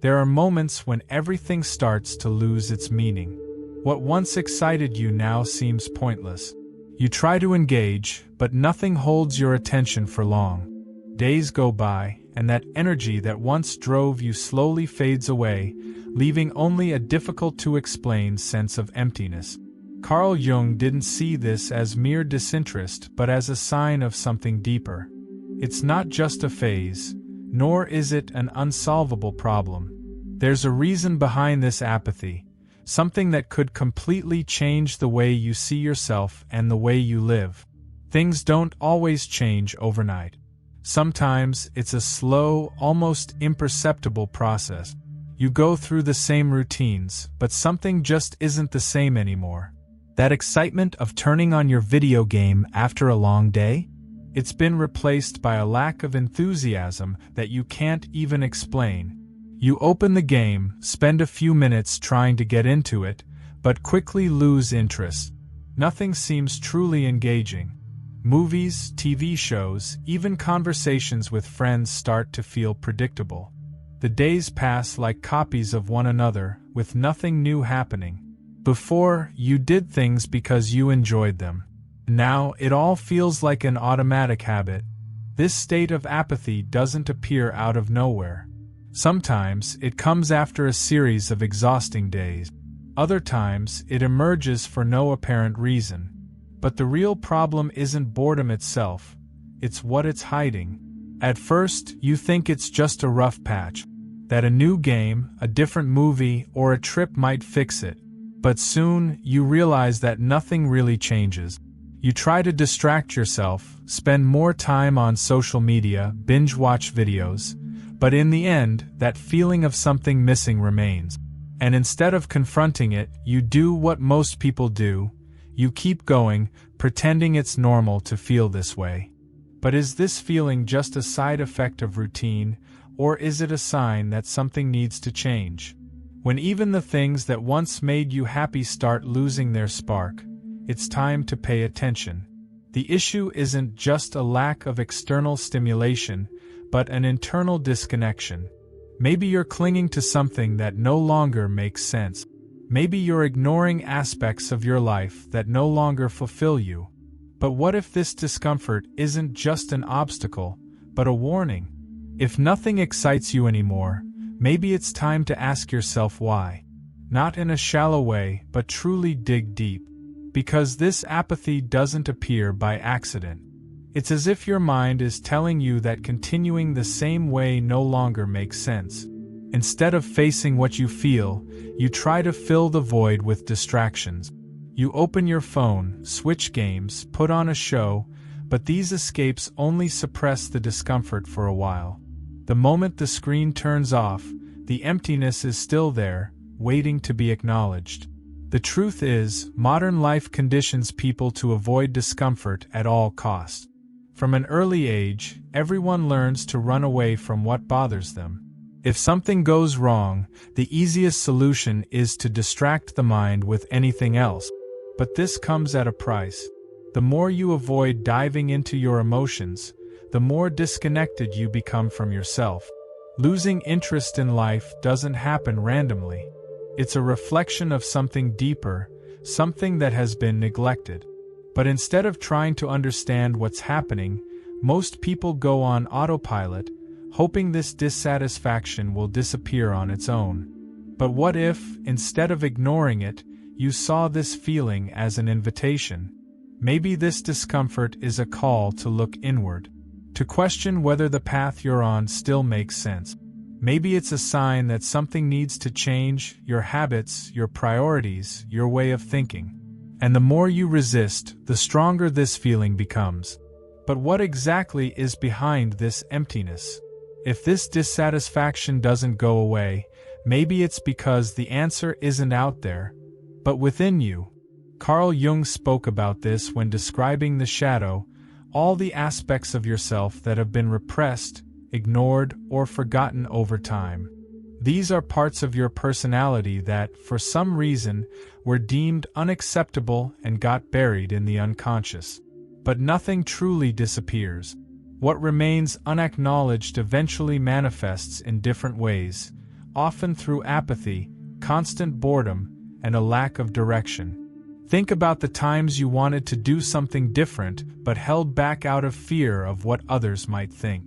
There are moments when everything starts to lose its meaning. What once excited you now seems pointless. You try to engage, but nothing holds your attention for long. Days go by, and that energy that once drove you slowly fades away, leaving only a difficult-to-explain sense of emptiness. Carl Jung didn't see this as mere disinterest but as a sign of something deeper. It's not just a phase, nor is it an unsolvable problem. There's a reason behind this apathy, something that could completely change the way you see yourself and the way you live. Things don't always change overnight. Sometimes it's a slow, almost imperceptible process. You go through the same routines, but something just isn't the same anymore. That excitement of turning on your video game after a long day? It's been replaced by a lack of enthusiasm that you can't even explain. You open the game, spend a few minutes trying to get into it, but quickly lose interest. Nothing seems truly engaging. Movies, TV shows, even conversations with friends start to feel predictable. The days pass like copies of one another, with nothing new happening. Before, you did things because you enjoyed them. Now, it all feels like an automatic habit. This state of apathy doesn't appear out of nowhere. Sometimes, it comes after a series of exhausting days. Other times, it emerges for no apparent reason. But the real problem isn't boredom itself, it's what it's hiding. At first, you think it's just a rough patch, that a new game, a different movie, or a trip might fix it. But soon, you realize that nothing really changes. You try to distract yourself, spend more time on social media, binge-watch videos, but in the end, that feeling of something missing remains. And instead of confronting it, you do what most people do. You keep going, pretending it's normal to feel this way. But is this feeling just a side effect of routine, or is it a sign that something needs to change? When even the things that once made you happy start losing their spark, it's time to pay attention. The issue isn't just a lack of external stimulation, but an internal disconnection. Maybe you're clinging to something that no longer makes sense. Maybe you're ignoring aspects of your life that no longer fulfill you. But what if this discomfort isn't just an obstacle, but a warning? If nothing excites you anymore, maybe it's time to ask yourself why. Not in a shallow way, but truly dig deep. Because this apathy doesn't appear by accident. It's as if your mind is telling you that continuing the same way no longer makes sense. Instead of facing what you feel, you try to fill the void with distractions. You open your phone, switch games, put on a show, but these escapes only suppress the discomfort for a while. The moment the screen turns off, the emptiness is still there, waiting to be acknowledged. The truth is, modern life conditions people to avoid discomfort at all costs. From an early age, everyone learns to run away from what bothers them. If something goes wrong, the easiest solution is to distract the mind with anything else. But this comes at a price. The more you avoid diving into your emotions, the more disconnected you become from yourself. Losing interest in life doesn't happen randomly. It's a reflection of something deeper, something that has been neglected. But instead of trying to understand what's happening, most people go on autopilot, hoping this dissatisfaction will disappear on its own. But what if, instead of ignoring it, you saw this feeling as an invitation? Maybe this discomfort is a call to look inward, to question whether the path you're on still makes sense. Maybe it's a sign that something needs to change, your habits, your priorities, your way of thinking. And the more you resist, the stronger this feeling becomes. But what exactly is behind this emptiness? If this dissatisfaction doesn't go away, maybe it's because the answer isn't out there, but within you. Carl Jung spoke about this when describing the shadow, all the aspects of yourself that have been repressed, ignored, or forgotten over time. These are parts of your personality that, for some reason, were deemed unacceptable and got buried in the unconscious. But nothing truly disappears. What remains unacknowledged eventually manifests in different ways, often through apathy, constant boredom, and a lack of direction. Think about the times you wanted to do something different but held back out of fear of what others might think.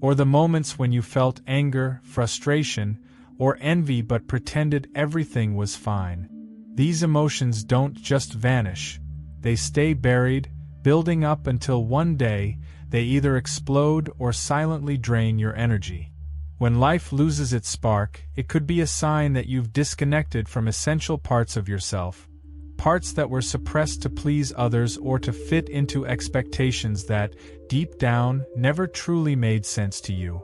Or the moments when you felt anger, frustration, or envy but pretended everything was fine. These emotions don't just vanish, they stay buried, building up until one day they either explode or silently drain your energy. When life loses its spark, it could be a sign that you've disconnected from essential parts of yourself, parts that were suppressed to please others or to fit into expectations that, deep down, never truly made sense to you.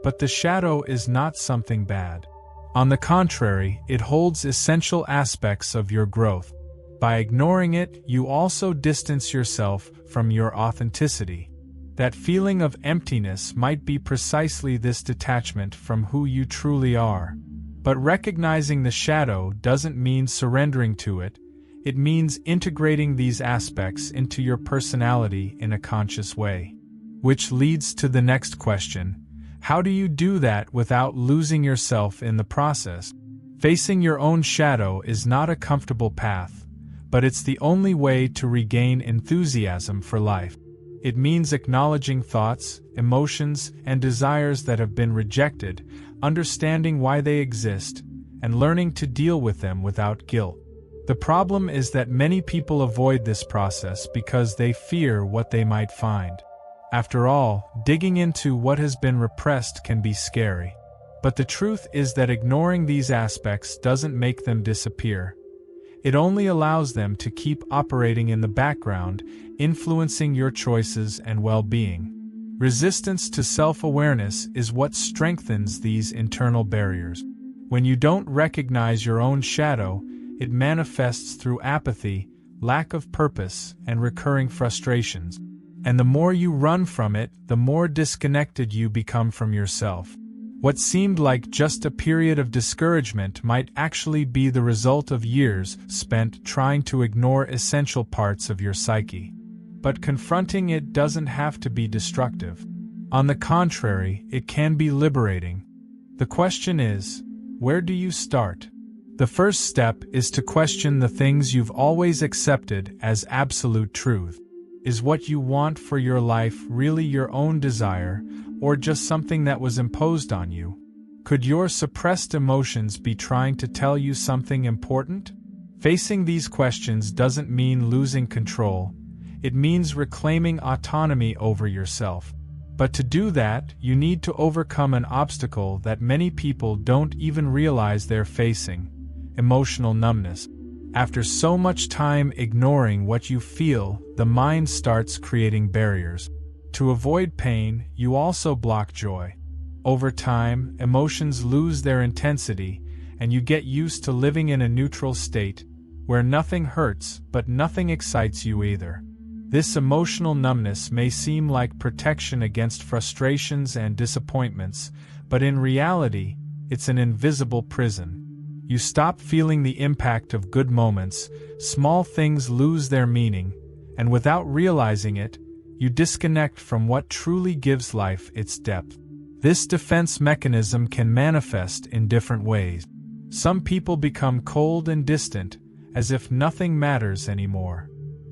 But the shadow is not something bad. On the contrary, it holds essential aspects of your growth. By ignoring it, you also distance yourself from your authenticity. That feeling of emptiness might be precisely this detachment from who you truly are. But recognizing the shadow doesn't mean surrendering to it. It means integrating these aspects into your personality in a conscious way. Which leads to the next question: how do you do that without losing yourself in the process? Facing your own shadow is not a comfortable path, but it's the only way to regain enthusiasm for life. It means acknowledging thoughts, emotions, and desires that have been rejected, understanding why they exist, and learning to deal with them without guilt. The problem is that many people avoid this process because they fear what they might find. After all, digging into what has been repressed can be scary. But the truth is that ignoring these aspects doesn't make them disappear. It only allows them to keep operating in the background, influencing your choices and well-being. Resistance to self-awareness is what strengthens these internal barriers. When you don't recognize your own shadow, it manifests through apathy, lack of purpose, and recurring frustrations. And the more you run from it, the more disconnected you become from yourself. What seemed like just a period of discouragement might actually be the result of years spent trying to ignore essential parts of your psyche. But confronting it doesn't have to be destructive. On the contrary, it can be liberating. The question is, where do you start? The first step is to question the things you've always accepted as absolute truth. Is what you want for your life really your own desire, or just something that was imposed on you? Could your suppressed emotions be trying to tell you something important? Facing these questions doesn't mean losing control. It means reclaiming autonomy over yourself. But to do that, you need to overcome an obstacle that many people don't even realize they're facing: emotional numbness. After so much time ignoring what you feel, the mind starts creating barriers. To avoid pain, you also block joy. Over time, emotions lose their intensity, and you get used to living in a neutral state, where nothing hurts but nothing excites you either. This emotional numbness may seem like protection against frustrations and disappointments, but in reality, it's an invisible prison. You stop feeling the impact of good moments, small things lose their meaning, and without realizing it, you disconnect from what truly gives life its depth. This defense mechanism can manifest in different ways. Some people become cold and distant, as if nothing matters anymore.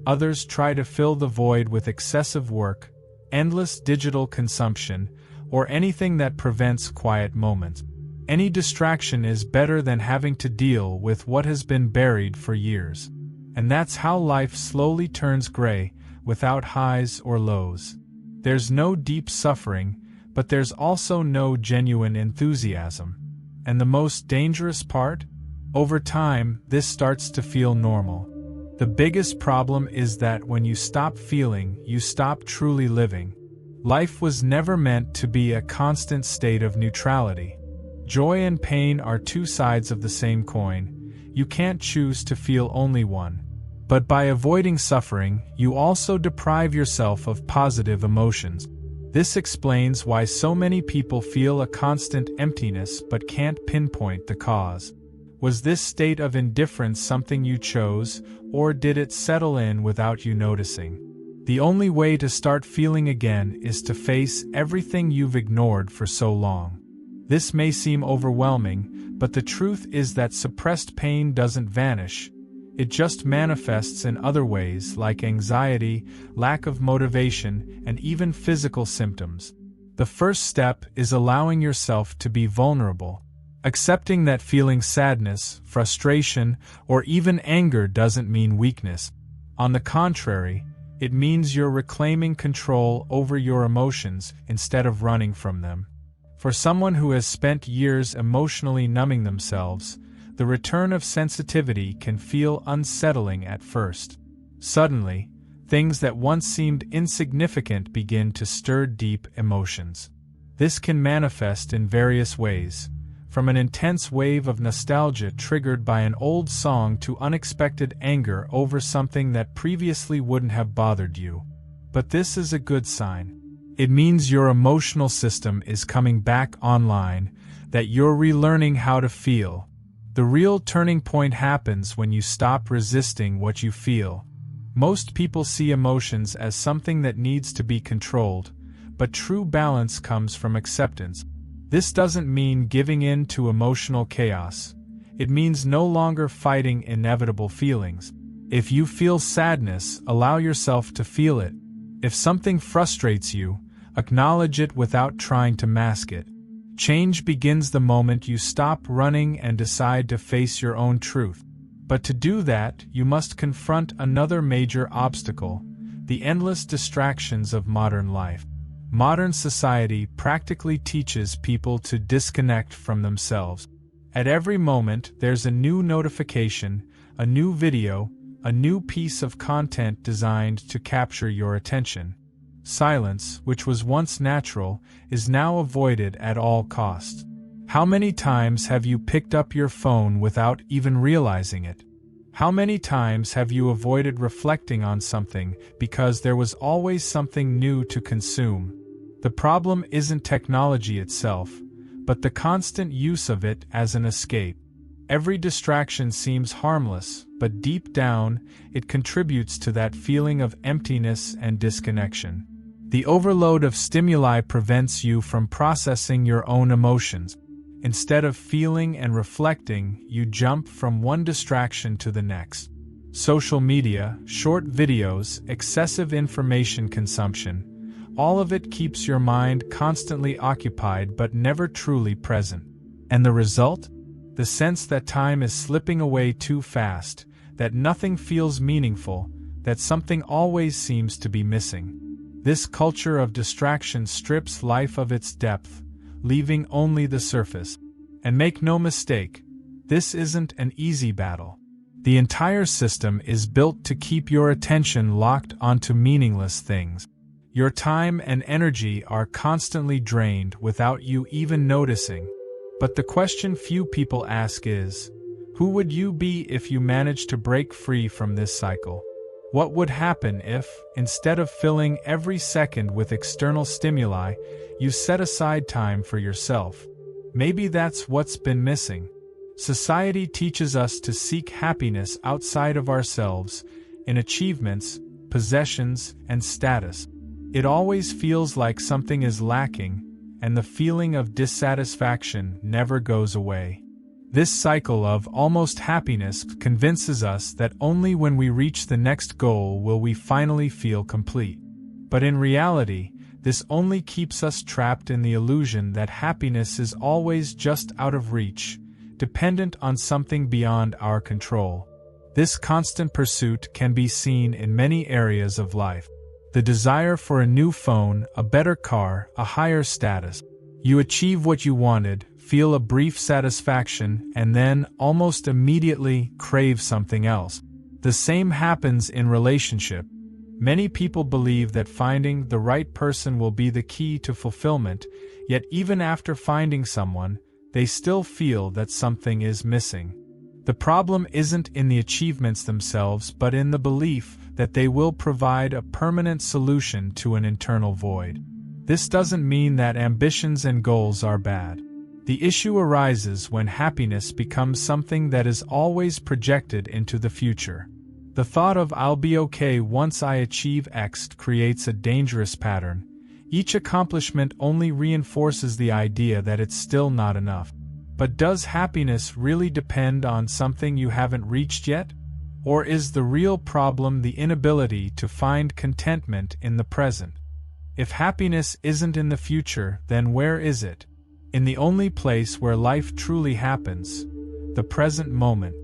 Others try to fill the void with excessive work, endless digital consumption, or anything that prevents quiet moments. Any distraction is better than having to deal with what has been buried for years. And that's how life slowly turns gray, without highs or lows. There's no deep suffering, but there's also no genuine enthusiasm. And the most dangerous part? Over time, this starts to feel normal. The biggest problem is that when you stop feeling, you stop truly living. Life was never meant to be a constant state of neutrality. Joy and pain are two sides of the same coin. You can't choose to feel only one. But by avoiding suffering, you also deprive yourself of positive emotions. This explains why so many people feel a constant emptiness but can't pinpoint the cause. Was this state of indifference something you chose, or did it settle in without you noticing? The only way to start feeling again is to face everything you've ignored for so long. This may seem overwhelming, But the truth is that suppressed pain doesn't vanish. It just manifests in other ways like anxiety, lack of motivation, and even physical symptoms. The first step is allowing yourself to be vulnerable. Accepting that feeling sadness, frustration, or even anger doesn't mean weakness. On the contrary, it means you're reclaiming control over your emotions instead of running from them. For someone who has spent years emotionally numbing themselves, the return of sensitivity can feel unsettling at first. Suddenly, things that once seemed insignificant begin to stir deep emotions. This can manifest in various ways, from an intense wave of nostalgia triggered by an old song to unexpected anger over something that previously wouldn't have bothered you. But this is a good sign. It means your emotional system is coming back online, that you're relearning how to feel. The real turning point happens when you stop resisting what you feel. Most people see emotions as something that needs to be controlled, but true balance comes from acceptance. This doesn't mean giving in to emotional chaos. It means no longer fighting inevitable feelings. If you feel sadness, allow yourself to feel it. If something frustrates you, acknowledge it without trying to mask it. Change begins the moment you stop running and decide to face your own truth. But to do that, you must confront another major obstacle: the endless distractions of modern life. Modern society practically teaches people to disconnect from themselves. At every moment, there's a new notification, a new video, a new piece of content designed to capture your attention. Silence, which was once natural, is now avoided at all costs. How many times have you picked up your phone without even realizing it? How many times have you avoided reflecting on something because there was always something new to consume? The problem isn't technology itself, but the constant use of it as an escape. Every distraction seems harmless, but deep down, it contributes to that feeling of emptiness and disconnection. The overload of stimuli prevents you from processing your own emotions. Instead of feeling and reflecting, you jump from one distraction to the next. Social media, short videos, excessive information consumption, all of it keeps your mind constantly occupied but never truly present. And the result? The sense that time is slipping away too fast, that nothing feels meaningful, that something always seems to be missing. This culture of distraction strips life of its depth, leaving only the surface. And make no mistake, this isn't an easy battle. The entire system is built to keep your attention locked onto meaningless things. Your time and energy are constantly drained without you even noticing. But the question few people ask is, who would you be if you managed to break free from this cycle? What would happen if, instead of filling every second with external stimuli, you set aside time for yourself? Maybe that's what's been missing. Society teaches us to seek happiness outside of ourselves, in achievements, possessions, and status. It always feels like something is lacking, and the feeling of dissatisfaction never goes away. This cycle of almost happiness convinces us that only when we reach the next goal will we finally feel complete. But in reality, this only keeps us trapped in the illusion that happiness is always just out of reach, dependent on something beyond our control. This constant pursuit can be seen in many areas of life. The desire for a new phone, a better car, a higher status. You achieve what you wanted, feel a brief satisfaction, and then, almost immediately, crave something else. The same happens in relationship. Many people believe that finding the right person will be the key to fulfillment, yet even after finding someone, they still feel that something is missing. The problem isn't in the achievements themselves but in the belief that they will provide a permanent solution to an internal void. This doesn't mean that ambitions and goals are bad. The issue arises when happiness becomes something that is always projected into the future. The thought of "I'll be okay once I achieve X" creates a dangerous pattern. Each accomplishment only reinforces the idea that it's still not enough. But does happiness really depend on something you haven't reached yet? Or is the real problem the inability to find contentment in the present? If happiness isn't in the future, then where is it? In the only place where life truly happens, the present moment.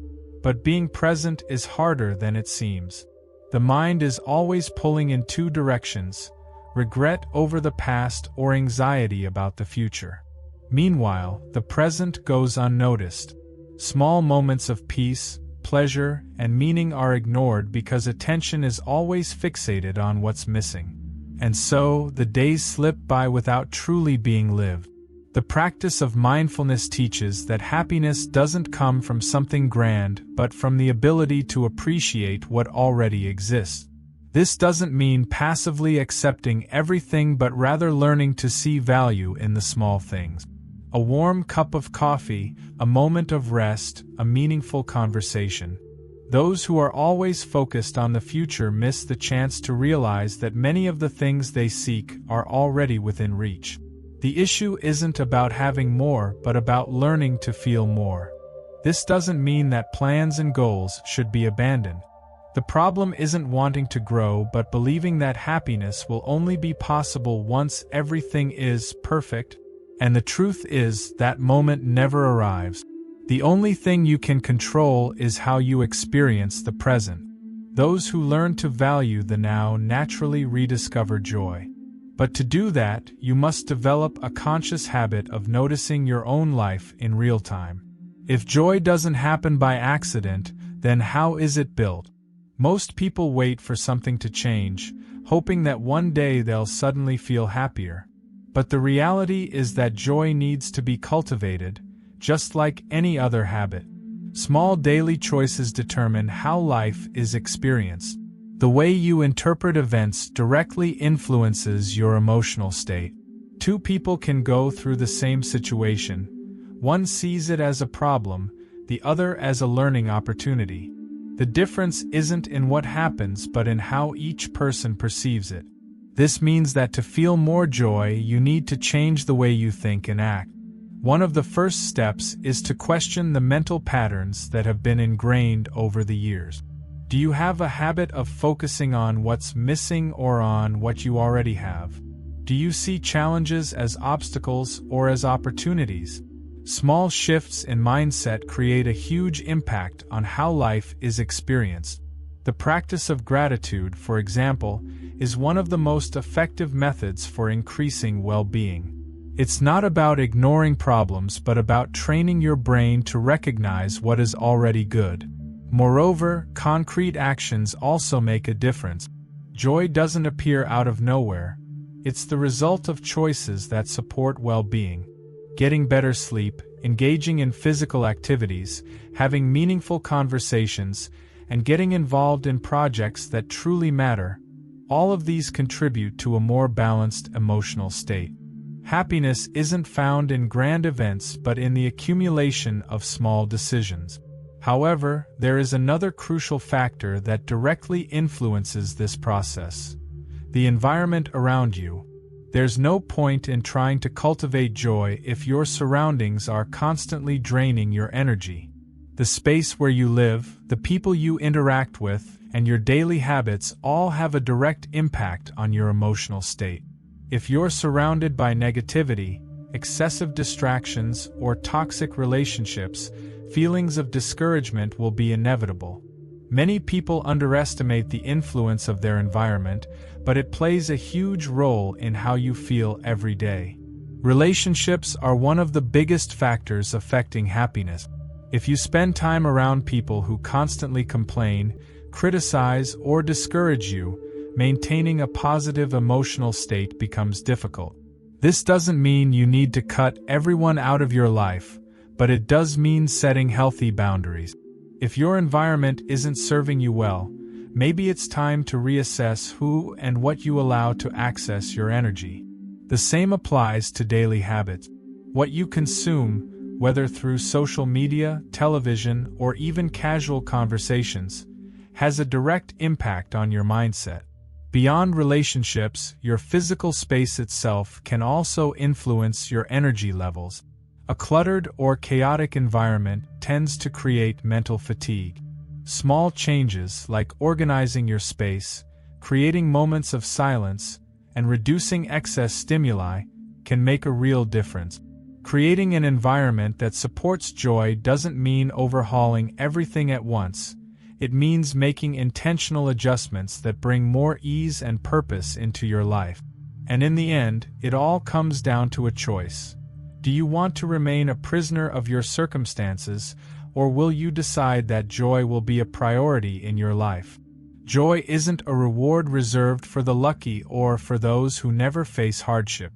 But being present is harder than it seems. The mind is always pulling in two directions: regret over the past or anxiety about the future. Meanwhile, the present goes unnoticed. Small moments of peace, pleasure, and meaning are ignored because attention is always fixated on what's missing. And so, the days slip by without truly being lived. The practice of mindfulness teaches that happiness doesn't come from something grand, but from the ability to appreciate what already exists. This doesn't mean passively accepting everything, but rather learning to see value in the small things. A warm cup of coffee, a moment of rest, a meaningful conversation. Those who are always focused on the future miss the chance to realize that many of the things they seek are already within reach. The issue isn't about having more, but about learning to feel more. This doesn't mean that plans and goals should be abandoned. The problem isn't wanting to grow, but believing that happiness will only be possible once everything is perfect. And the truth is, that moment never arrives. The only thing you can control is how you experience the present. Those who learn to value the now naturally rediscover joy. But to do that, you must develop a conscious habit of noticing your own life in real time. If joy doesn't happen by accident, then how is it built? Most people wait for something to change, hoping that one day they'll suddenly feel happier. But the reality is that joy needs to be cultivated, just like any other habit. Small daily choices determine how life is experienced. The way you interpret events directly influences your emotional state. Two people can go through the same situation. One sees it as a problem, the other as a learning opportunity. The difference isn't in what happens, but in how each person perceives it. This means that to feel more joy, you need to change the way you think and act. One of the first steps is to question the mental patterns that have been ingrained over the years. Do you have a habit of focusing on what's missing or on what you already have? Do you see challenges as obstacles or as opportunities? Small shifts in mindset create a huge impact on how life is experienced. The practice of gratitude, for example, is one of the most effective methods for increasing well-being. It's not about ignoring problems, but about training your brain to recognize what is already good. Moreover, concrete actions also make a difference. Joy doesn't appear out of nowhere. It's the result of choices that support well-being. Getting better sleep, engaging in physical activities, having meaningful conversations, and getting involved in projects that truly matter. All of these contribute to a more balanced emotional state. Happiness isn't found in grand events, but in the accumulation of small decisions. However, there is another crucial factor that directly influences this process: the environment around you. There's no point in trying to cultivate joy if your surroundings are constantly draining your energy. The space where you live, the people you interact with, and your daily habits all have a direct impact on your emotional state. If you're surrounded by negativity, excessive distractions, or toxic relationships, feelings of discouragement will be inevitable. Many people underestimate the influence of their environment, but it plays a huge role in how you feel every day. Relationships are one of the biggest factors affecting happiness. If you spend time around people who constantly complain, criticize, or discourage you, maintaining a positive emotional state becomes difficult. This doesn't mean you need to cut everyone out of your life, but it does mean setting healthy boundaries. If your environment isn't serving you well, maybe it's time to reassess who and what you allow to access your energy. The same applies to daily habits. What you consume, whether through social media, television, or even casual conversations, has a direct impact on your mindset. Beyond relationships, your physical space itself can also influence your energy levels. A cluttered or chaotic environment tends to create mental fatigue. Small changes like organizing your space, creating moments of silence, and reducing excess stimuli can make a real difference. Creating an environment that supports joy doesn't mean overhauling everything at once. It means making intentional adjustments that bring more ease and purpose into your life. And in the end, it all comes down to a choice. Do you want to remain a prisoner of your circumstances, or will you decide that joy will be a priority in your life? Joy isn't a reward reserved for the lucky or for those who never face hardship.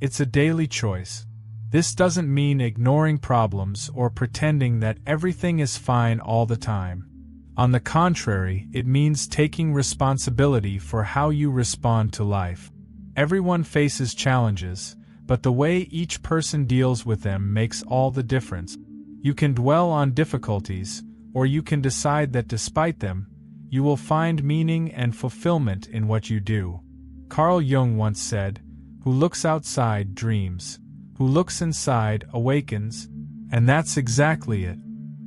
It's a daily choice. This doesn't mean ignoring problems or pretending that everything is fine all the time. On the contrary, it means taking responsibility for how you respond to life. Everyone faces challenges, but the way each person deals with them makes all the difference. You can dwell on difficulties, or you can decide that despite them, you will find meaning and fulfillment in what you do. Carl Jung once said, "Who looks outside dreams. Who looks inside awakens," and that's exactly it.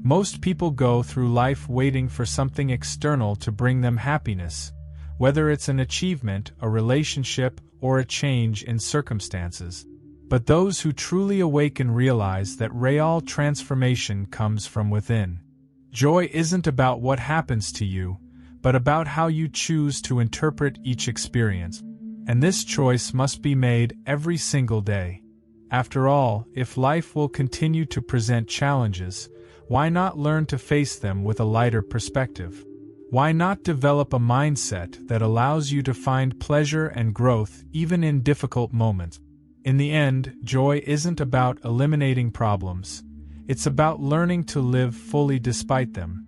Most people go through life waiting for something external to bring them happiness, whether it's an achievement, a relationship, or a change in circumstances. But those who truly awaken realize that real transformation comes from within. Joy isn't about what happens to you, but about how you choose to interpret each experience. And this choice must be made every single day. After all, if life will continue to present challenges, why not learn to face them with a lighter perspective? Why not develop a mindset that allows you to find pleasure and growth even in difficult moments? In the end, joy isn't about eliminating problems. It's about learning to live fully despite them.